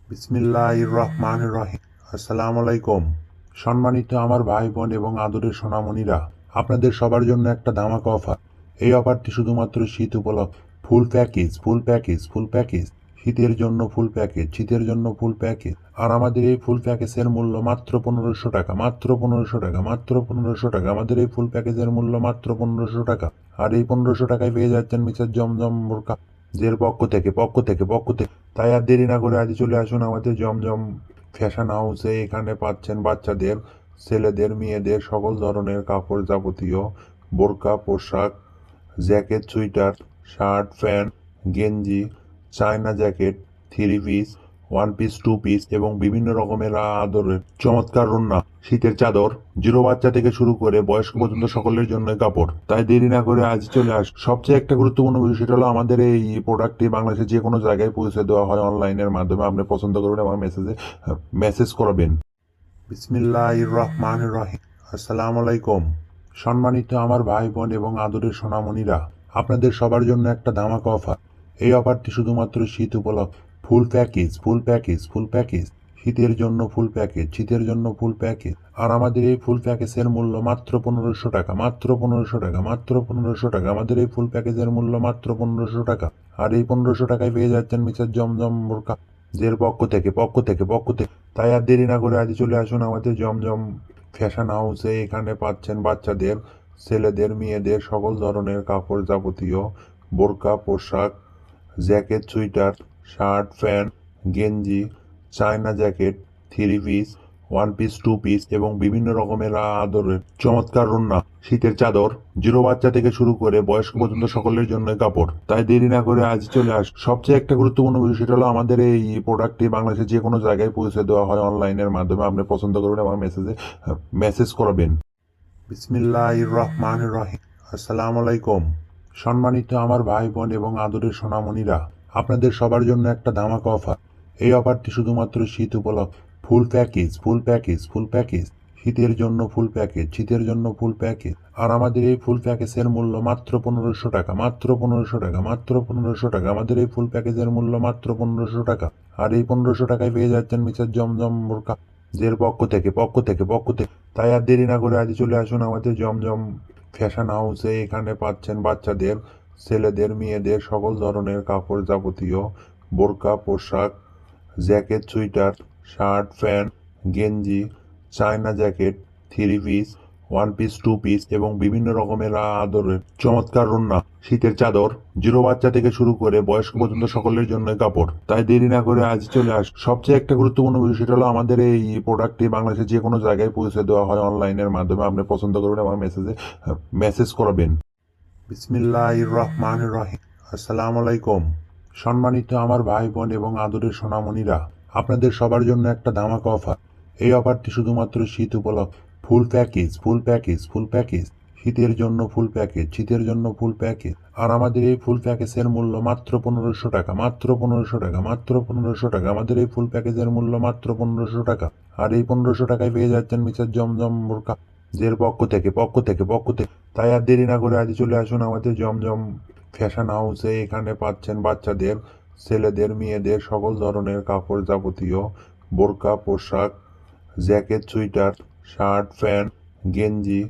বিসমিল্লাহির রহমানির রহিম। আসসালামু আলাইকুম। সম্মানিত আমার ভাই বোন এবং আদরের সোনামণিরা, আপনাদের সবার জন্য একটা ধামাকা অফার। এই অফারটি শুধুমাত্র শীত উপলক্ষে। Full package. শীতের জন্য ফুল প্যাকেজ, শীতের জন্য ফুল প্যাকেজ। আর আমাদের এই ফুল প্যাকেজের মূল্য মাত্র 1500 টাকা, মাত্র 1500 টাকা, মাত্র 1500 টাকা। আমাদের এই ফুল প্যাকেজের মূল্য মাত্র 1500 টাকা। আর এই 1500 টাকায় পেয়ে যাচ্ছেন মিসেস জমজম বোরকা জের পক্ষ থেকে। তাই আর দেরি না করে আজই চলে আসুন আমাদের জমজম ফ্যাশন হাউসে। এখানে পাচ্ছেন বাচ্চাদের, ছেলেদের, মেয়েদের সকল ধরনের কাপড়, যাবতীয় বোরকা, পোশাক, জ্যাকেট, সুইটার, শার্ট, প্যান্ট, গেঞ্জি, China jacket, three piece, one piece, two piece এবং বিভিন্ন রকমের আদরের চমৎকার রুন্না শীতের চাদর, জিরো বাচ্চা থেকে শুরু করে বয়স্ক পর্যন্ত সকলের জন্য কাপড়। তাই দেরি না করে আজ চলে আস। সবচেয়ে একটা গুরুত্বপূর্ণ বিষয় সেটা হলো আমাদের এই প্রোডাক্টটি বাংলাদেশের যে কোনো জায়গায় পৌঁছে দেওয়া হয় অনলাইনের মাধ্যমে। আপনি পছন্দ করবেন এবং মেসেজ করবেন। বিসমিল্লাহির রহমানির রহিম। আসসালামু আলাইকুম। সম্মানিত আমার ভাই বোন এবং আদরের সোনামণিরা, আপনাদের সবার জন্য একটা ধামাকা অফার। এই অফারটি শুধুমাত্র শীত উপলক্ষে। Full package. শীতের জন্য ফুল প্যাকেজ, শীতের জন্য ফুল প্যাকেজ। আর আমাদের এই ফুল প্যাকেজের মূল্য মাত্র 1500 টাকা, মাত্র 1500 টাকা, মাত্র 1500 টাকা। আমাদের এই ফুল প্যাকেজের মূল্য মাত্র 1500 টাকা। আর এই 1500 টাকায় পেয়ে যাচ্ছেন মিসেস জমজম বোরকা জের পক্ষ থেকে। তাই আর দেরি না করে আজই চলে আসুন আমাদের জমজম ফ্যাশন হাউসে। এখানে পাচ্ছেন বাচ্চাদের, ছেলেদের, মেয়েদের সকল ধরনের কাপড়, যাবতীয় বোরকা, পোশাক, জ্যাকেট, সুইটার, শার্ট, প্যান্ট, গেঞ্জি, China jacket, three piece, one piece, two piece এবং বিভিন্ন রকমের আদরের চমৎকার রুন্না শীতের চাদর, জিরো বাচ্চা থেকে শুরু করে বয়স্ক পর্যন্ত সকলের জন্য কাপড়। তাই দেরি না করে আজ চলে আস। সবচেয়ে একটা গুরুত্বপূর্ণ বিষয় সেটা হলো আমাদের এই প্রোডাক্টটি বাংলাদেশের যে কোনো জায়গায় পৌঁছে দেওয়া হয় অনলাইনের মাধ্যমে। আপনি পছন্দ করবেন এবং মেসেজ করবেন। বিসমিল্লাহির রহমানির রহিম। আসসালামু আলাইকুম। সম্মানিত আমার ভাই বোন এবং আদরের সোনামণিরা, আপনাদের সবার জন্য একটা ধামাকা অফার। এই অফারটি শুধুমাত্র শীত উপলক্ষে। Full package. শীতের জন্য ফুল প্যাকেজ, শীতের জন্য ফুল প্যাকেজ। আর আমাদের এই ফুল প্যাকেজের মূল্য মাত্র 1500 টাকা, মাত্র 1500 টাকা, মাত্র 1500 টাকা। আমাদের এই ফুল প্যাকেজের মূল্য মাত্র 1500 টাকা। আর এই 1500 টাকায় পেয়ে যাচ্ছেন মিসেস জমজম বোরকা জের পক্ষ থেকে। তাই আর দেরি না করে আজই চলে আসুন আমাদের জমজম ফ্যাশন হাউসে। এখানে পাচ্ছেন বাচ্চাদের, ছেলেদের, মেয়েদের সকল ধরনের কাপড়, যাবতীয় বোরকা, পোশাক, জ্যাকেট, সুইটার, শার্ট, প্যান্ট, গেঞ্জি, China jacket, three piece, one piece, two piece এবং বিভিন্ন রকমের আদরের চমৎকার রুন্না শীতের চাদর, জিরো বাচ্চা থেকে শুরু করে বয়স্ক পর্যন্ত সকলের জন্য কাপড়। তাই দেরি না করে আজ চলে আস। সবচেয়ে একটা গুরুত্বপূর্ণ বিষয় সেটা হলো আমাদের এই প্রোডাক্টটি বাংলাদেশের যে কোনো জায়গায় পৌঁছে দেওয়া হয় অনলাইনের মাধ্যমে। আপনি পছন্দ করবেন এবং মেসেজ করবেন। বিসমিল্লাহির রহমানির রহিম। আসসালামু আলাইকুম। সম্মানিত আমার ভাই বোন এবং আদরের সোনামণিরা, আপনাদের সবার জন্য একটা ধামাকা অফার। এই অফারটি শুধুমাত্র শীত উপলক্ষে। Full package. শীতের জন্য ফুল প্যাকেজ, শীতের জন্য ফুল প্যাকেজ। আর আমাদের এই ফুল প্যাকেজের মূল্য মাত্র 1500 টাকা, মাত্র 1500 টাকা, মাত্র 1500 টাকা। আমাদের এই ফুল প্যাকেজের মূল্য মাত্র 1500 টাকা। আর এই 1500 টাকায় পেয়ে যাচ্ছেন মিসেস জমজম বোরকা জের পক্ষ থেকে। তাই আর দেরি না করে আজই চলে আসুন আমাদের জমজম ফ্যাশন হাউসে। এখানে পাচ্ছেন বাচ্চাদের, ছেলেদের, মেয়েদের সকল ধরনের কাপড়, যাবতীয় বোরকা, পোশাক, জ্যাকেট, সুইটার, শার্ট, প্যান্ট, গেঞ্জি,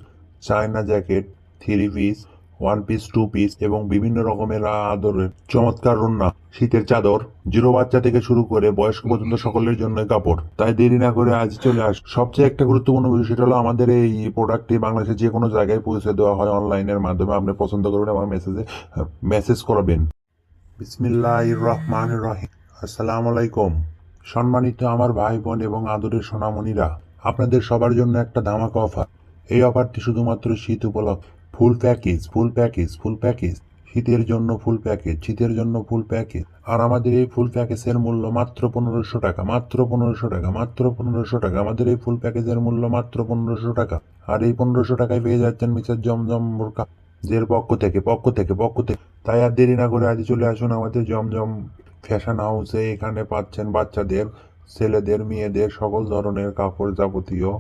China jacket, three piece, one piece, two piece এবং বিভিন্ন রকমের আদরের চমৎকার রুন্না শীতের চাদর, জিরো বাচ্চা থেকে শুরু করে বয়স্ক পর্যন্ত সকলের জন্য কাপড়। তাই দেরি না করে আজ চলে আস। সবচেয়ে একটা গুরুত্বপূর্ণ বিষয় সেটা হলো আমাদের এই প্রোডাক্টটি বাংলাদেশের যে কোনো জায়গায় পৌঁছে দেওয়া হয় অনলাইনের মাধ্যমে। আপনি পছন্দ করবেন এবং মেসেজ করবেন। বিসমিল্লাহির রহমানির রহিম। আসসালামু আলাইকুম। সম্মানিত আমার ভাই বোন এবং আদরের সোনামণিরা, আপনাদের সবার জন্য একটা ধামাকা অফার। এই অফারটি শুধুমাত্র শীত উপলক্ষে। Full package. শীতের জন্য ফুল প্যাকেজ, শীতের জন্য ফুল প্যাকেজ। আর আমাদের এই ফুল প্যাকেজের মূল্য মাত্র 1500 টাকা, মাত্র 1500 টাকা, মাত্র 1500 টাকা। আমাদের এই ফুল প্যাকেজের মূল্য মাত্র 1500 টাকা। আর এই 1500 টাকায় পেয়ে যাচ্ছেন মিসেস জমজম বোরকা জের পক্ষ থেকে। তাই আর দেরি না করে আজই চলে আসুন আমাদের জমজম ফ্যাশন হাউসে। এখানে পাচ্ছেন বাচ্চাদের, ছেলেদের, মেয়েদের সকল ধরনের কাপড়, যাবতীয়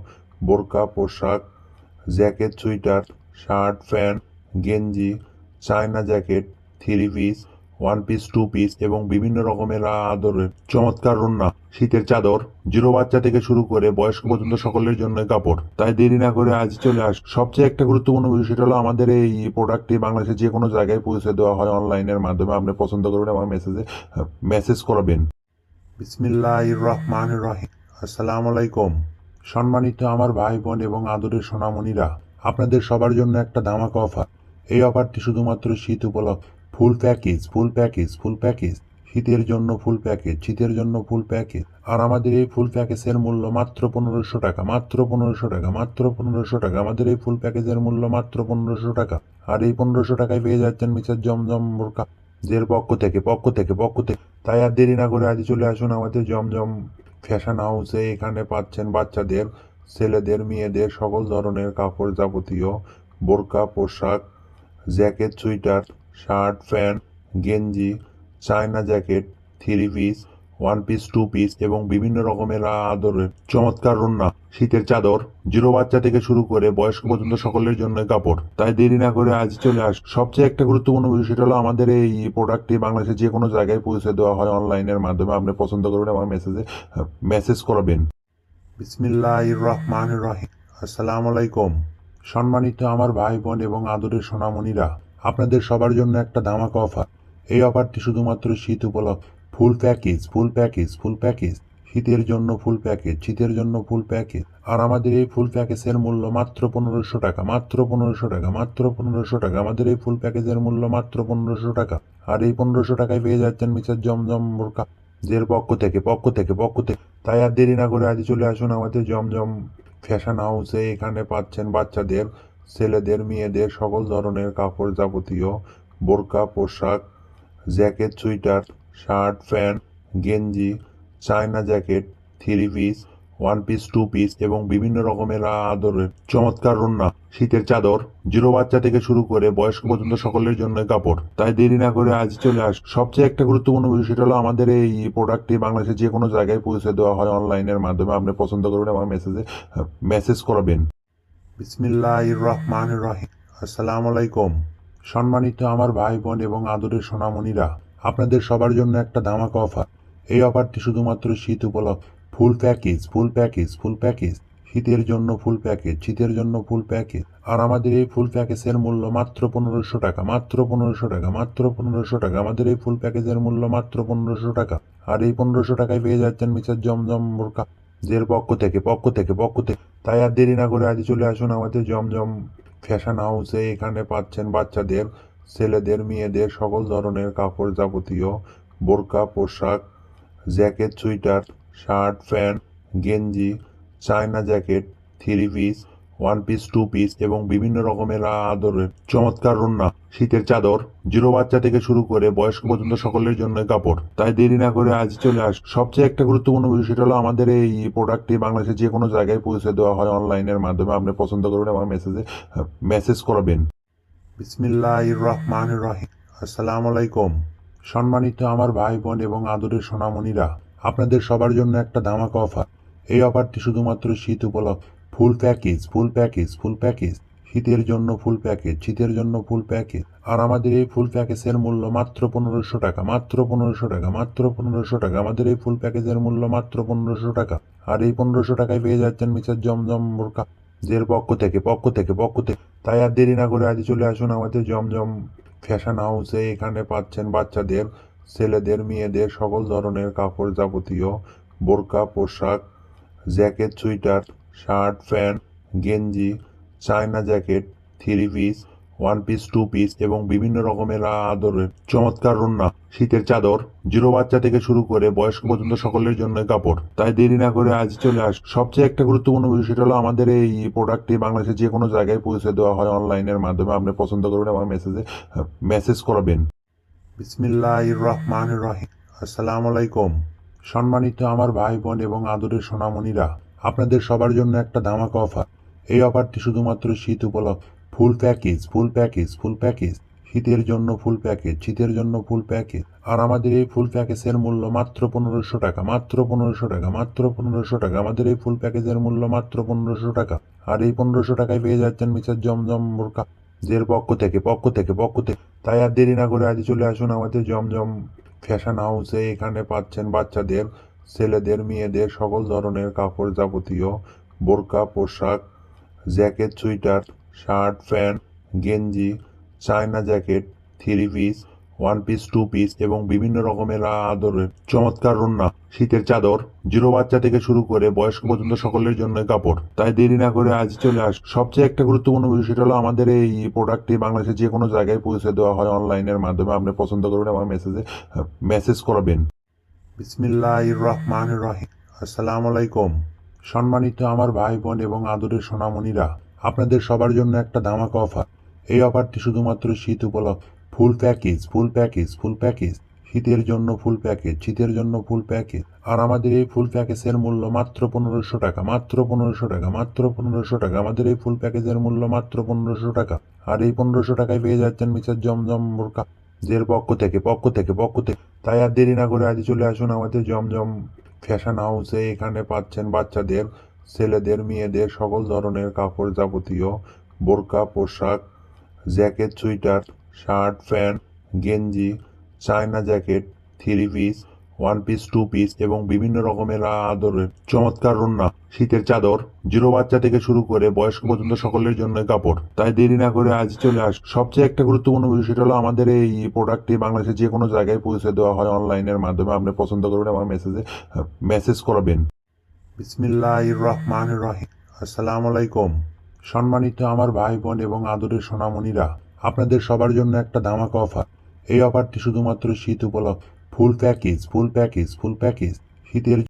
বোরকা, পোশাক, জ্যাকেট, সুইটার, শার্ট, প্যান্ট, গেঞ্জি, China jacket, three piece, one piece, two piece এবং বিভিন্ন রকমের আদরের চমৎকার ওড়না, শীতের চাদর, জিরো বাচ্চা থেকে শুরু করে বয়স্ক পর্যন্ত সকলের জন্য কাপড়। তাই দেরি না করে আজ চলে আস। সবচেয়ে একটা গুরুত্বপূর্ণ বিষয় সেটা হলো আমাদের এই প্রোডাক্টটি বাংলাদেশের যে কোনো জায়গায় পৌঁছে দেওয়া হয় অনলাইনের মাধ্যমে। আপনি পছন্দ করবেন আমার মেসেজ করবেন। বিসমিল্লাহির রহমানির রহিম। আসসালামু আলাইকুম। সম্মানিত আমার ভাই বোন এবং আদরের সোনামণিরা, আপনাদের সবার জন্য একটা ধামাকা অফার। এই অফারটি শুধুমাত্র শীত উপলক্ষে। Full package, full package, full package. শীতের জন্য ফুল প্যাকেজ, শীতের জন্য ফুল প্যাকেজ। আর আমাদের এই ফুল প্যাকেজের মূল্য মাত্র 1500 টাকা, মাত্র 1500 টাকা, মাত্র 1500 টাকা। আমাদের এই ফুল প্যাকেজের মূল্য মাত্র 1500 টাকা। আর এই 1500 টাকায় পেয়ে যাচ্ছেন মিসেস জমজম বোরকা দের পক্ষ থেকে। তাই আর দেরি না করে আজ চলে আসুন আমাদের জমজম ফ্যাশন হাউসে। এখানে পাচ্ছেন বাচ্চাদের, ছেলেদের, মেয়েদের সকল ধরনের কাপড়, যাবতীয় বোরকা, পোশাক, জ্যাকেট, সুইটার, শার্ট, প্যান্ট, গেঞ্জি, China jacket, three piece, one piece, two piece এবং বিভিন্ন রকমের আদরের চমৎকার ওড়না, শীতের চাদর, জিরো বাচ্চা থেকে শুরু করে বয়স্ক পর্যন্ত সকলের জন্য কাপড়। তাই দেরি না করে আজ চলে আস। সবচেয়ে একটা গুরুত্বপূর্ণ বিষয় সেটা হলো আমাদের এই প্রোডাক্টটি বাংলাদেশের যে কোনো জায়গায় পৌঁছে দেওয়া হয় অনলাইনের মাধ্যমে। আপনি পছন্দ করবেন আমার মেসেজ করবেন। বিসমিল্লাহির রহমানির রহিম। আসসালামু আলাইকুম। সম্মানিত আমার ভাই বোন এবং আদরের সোনামণিরা, আপনাদের সবার জন্য একটা ধামাকা অফার। এই অফারটি শুধুমাত্র শীত উপলক্ষে। Full package, full package, full package. শীতের জন্য ফুল প্যাকেজ, শীতের জন্য ফুল প্যাকেজ। আর আমাদের এই ফুল প্যাকেজের মূল্য মাত্র 1500 টাকা, মাত্র 1500 টাকা, মাত্র 1500 টাকা। আমাদের এই ফুল প্যাকেজের মূল্য মাত্র 1500 টাকা। আর এই 1500 টাকায় পেয়ে যাচ্ছেন মিসেস জমজম বোরকা দের পক্ষ থেকে। তাই আর দেরি না করে আজ চলে আসুন আমাদের জমজম ফ্যাশন হাউসে। এখানে পাচ্ছেন বাচ্চাদের, ছেলেদের, মেয়েদের সকল ধরনের কাপড়, যাবতীয় বোরকা, পোশাক, জ্যাকেট, সুইটার, শার্ট, প্যান্ট, গেঞ্জি, China jacket, three piece, one piece, two piece এবং বিভিন্ন রকমের আদরের চমৎকার ওড়না, শীতের চাদর, জিরো বাচ্চা থেকে শুরু করে বয়স্ক পর্যন্ত সকলের জন্য কাপড়। তাই দেরি না করে আজ চলে আস। সবচেয়ে একটা গুরুত্বপূর্ণ বিষয় সেটা হলো আমাদের এই প্রোডাক্টটি বাংলাদেশের যে কোনো জায়গায় পৌঁছে দেওয়া হয় অনলাইনের মাধ্যমে। আপনি পছন্দ করবেন আমার মেসেজ করবেন। বিসমিল্লাহির রহমানির রহিম। আসসালামু আলাইকুম। সম্মানিত আমার ভাই বোন এবং আদরের সোনামণিরা, আপনাদের সবার জন্য একটা ধামাকা অফার। এই অফারটি শুধুমাত্র শীত উপলক্ষে। Full package, full package, full package. শীতের জন্য ফুল প্যাকেজ, শীতের জন্য ফুল প্যাকেজ। আর আমাদের এই ফুল প্যাকেজের মূল্য মাত্র 1500 টাকা, মাত্র 1500 টাকা, মাত্র 1500 টাকা। আমাদের এই ফুল প্যাকেজের মূল্য মাত্র 1500 টাকা। আর এই 1500 টাকায় পেয়ে যাচ্ছেন মিসেস জমজম বোরকা দের পক্ষ থেকে। তাই আর দেরি না করে আজ চলে আসুন আমাদের জমজম ফ্যাশন হাউসে। এখানে পাচ্ছেন বাচ্চাদের, ছেলেদের, মেয়েদের সকল ধরনের কাপড়, যাবতীয় বোরকা, পোশাক, জ্যাকেট, সুইটার, শার্ট, প্যান্ট, গেঞ্জি, China jacket, three piece, one piece, two piece এবং বিভিন্ন রকমের আদরের চমৎকার ওড়না, শীতের চাদর, জিরো বাচ্চা থেকে শুরু করে বয়স্ক পর্যন্ত সকলের জন্য কাপড়। তাই দেরি না করে আজ চলে আস। সবচেয়ে একটা গুরুত্বপূর্ণ বিষয় সেটা হলো আমাদের এই প্রোডাক্টটি বাংলাদেশের যে কোনো জায়গায় পৌঁছে দেওয়া হয় অনলাইনের মাধ্যমে। আপনি পছন্দ করবেন আমার মেসেজ করবেন। বিসমিল্লাহির রহমানির রহিম। আসসালামু আলাইকুম। সম্মানিত আমার ভাই বোন এবং আদরের সোনামণিরা, আপনাদের সবার জন্য একটা ধামাকা অফার। এই অফারটি শুধুমাত্র শীত উপলক্ষে। Full package, full package, full package. শীতের জন্য ফুল প্যাকেজ, শীতের জন্য ফুল প্যাকেজ। আর আমাদের এই ফুল প্যাকেজের মূল্য মাত্র 1500 টাকা, মাত্র 1500 টাকা, মাত্র 1500 টাকা। আমাদের এই ফুল প্যাকেজের মূল্য মাত্র 1500 টাকা। আর এই 1500 টাকায় পেয়ে যাচ্ছেন মিসেস জমজম বোরকা দের পক্ষ থেকে। তাই আর দেরি না করে আজ চলে আসুন আমাদের জমজম ফ্যাশন হাউসে। এখানে পাচ্ছেন বাচ্চাদের, ছেলেদের, মেয়েদের সকল ধরনের কাপড়, যাবতীয় বোরকা, পোশাক, জ্যাকেট, সুইটার, শার্ট, প্যান্ট, গেঞ্জি, China jacket, three piece, one piece, two piece এবং বিভিন্ন রকমের আদরের চমৎকার ওড়না, শীতের চাদর, জিরো বাচ্চা থেকে শুরু করে বয়স্ক পর্যন্ত সকলের জন্য কাপড়। তাই দেরি না করে আজ চলে আস। সবচেয়ে একটা গুরুত্বপূর্ণ বিষয় সেটা হলো আমাদের এই প্রোডাক্টটি বাংলাদেশের যে কোনো জায়গায় পৌঁছে দেওয়া হয় অনলাইনের মাধ্যমে। আপনি পছন্দ করবেন আমার মেসেজ করবেন। বিসমিল্লাহির রহমানির রহিম। আসসালামু আলাইকুম। সম্মানিত আমার ভাই বোন এবং আদরের সোনামণিরা, আপনাদের সবার জন্য একটা ধামাকা অফার। এই অফারটি শুধুমাত্র শীত উপলক্ষে। Full package, full package, full package. শীতের জন্য ফুল প্যাকেজ, শীতের জন্য ফুল প্যাকেজ। আর আমাদের এই ফুল প্যাকেজের মূল্য মাত্র 1500 টাকা, মাত্র 1500 টাকা, মাত্র 1500 টাকা। আমাদের এই ফুল প্যাকেজের মূল্য মাত্র 1500 টাকা। আর এই 1500 টাকায় পেয়ে যাচ্ছেন মিসেস জমজম বোরকা দের পক্ষ থেকে তাই আর দেরি না করে আজ চলে আসুন আমাদের জমজম ফ্যাশন হাউসে। এখানে পাচ্ছেন বাচ্চাদের, ছেলেদের, মেয়েদের সকল ধরনের কাপড়, যাবতীয় বোরকা, পোশাক, জ্যাকেট, সুইটার, শার্ট, প্যান্ট, গেঞ্জি, China jacket, three piece, one piece, two piece এবং বিভিন্ন রকমের আদরের চমৎকার রুন্না, শীতের চাদর, জিরো বাচ্চা থেকে শুরু করে বয়স্ক পর্যন্ত সকলের জন্য কাপড়। তাই দেরি না করে আজ চলে আস। সবচেয়ে একটা গুরুত্বপূর্ণ বিষয় সেটা হলো আমাদের এই প্রোডাক্টটি বাংলাদেশের যে কোনো জায়গায় পৌঁছে দেওয়া হয় অনলাইনের মাধ্যমে। আপনি পছন্দ করবেন এবং মেসেজ করবেন। বিসমিল্লাহির রহমানির রহিম। আসসালামু আলাইকুম। সম্মানিত আমার ভাই বোন এবং আদরের সোনামণিরা, আপনাদের সবার জন্য একটা ধামাকা অফার। এই অফারটি শুধুমাত্র শীত উপলক্ষে। ফুল প্যাকেজ, শীতের জন্য ফুল প্যাকেজ। আর আমাদের এই ফুল প্যাকেজের মূল্য মাত্র 1500 টাকা, মাত্র 1500 টাকা। আমাদের এই ফুল প্যাকেজের মূল্য মাত্র 1500 টাকা। আর এই 1500 টাকায় পেয়ে যাচ্ছেন মিসেস জমজম বোরকা দের পক্ষ থেকে। তাই আর দেরি না করে আজ চলে আসুন আমাদের জমজম ফ্যাশন হাউসে। এখানে পাচ্ছেন বাচ্চাদের, ছেলেদের, মেয়েদের সকল ধরনের কাপড়, যাবতীয় বোরকা, পোশাক, জ্যাকেট, সুইটার, শার্ট, প্যান্ট, গেঞ্জি, China jacket, three piece, one piece, two piece এবং বিভিন্ন রকমের আদরের চমৎকার রুন্না, শীতের চাদর, জিরো বাচ্চা থেকে শুরু করে বয়স্ক পর্যন্ত সকলের জন্য কাপড়। তাই দেরি না করে আজ চলে আস। সবচেয়ে একটা গুরুত্বপূর্ণ বিষয় সেটা হলো আমাদের এই প্রোডাক্টটি বাংলাদেশের যে কোনো জায়গায় পৌঁছে দেওয়া হয় অনলাইনের মাধ্যমে। আপনি পছন্দ করবেন এবং মেসেজ করবেন। বিসমিল্লাহির রহমানির রহিম। আসসালামু আলাইকুম। সম্মানিত আমার ভাই বোন এবং আদরের সোনামণিরা, আপনাদের সবার জন্য একটা ধামাকা অফার। এই অফারটি শুধুমাত্র শীত উপলক্ষে। ফুল প্যাকেজ, শীতের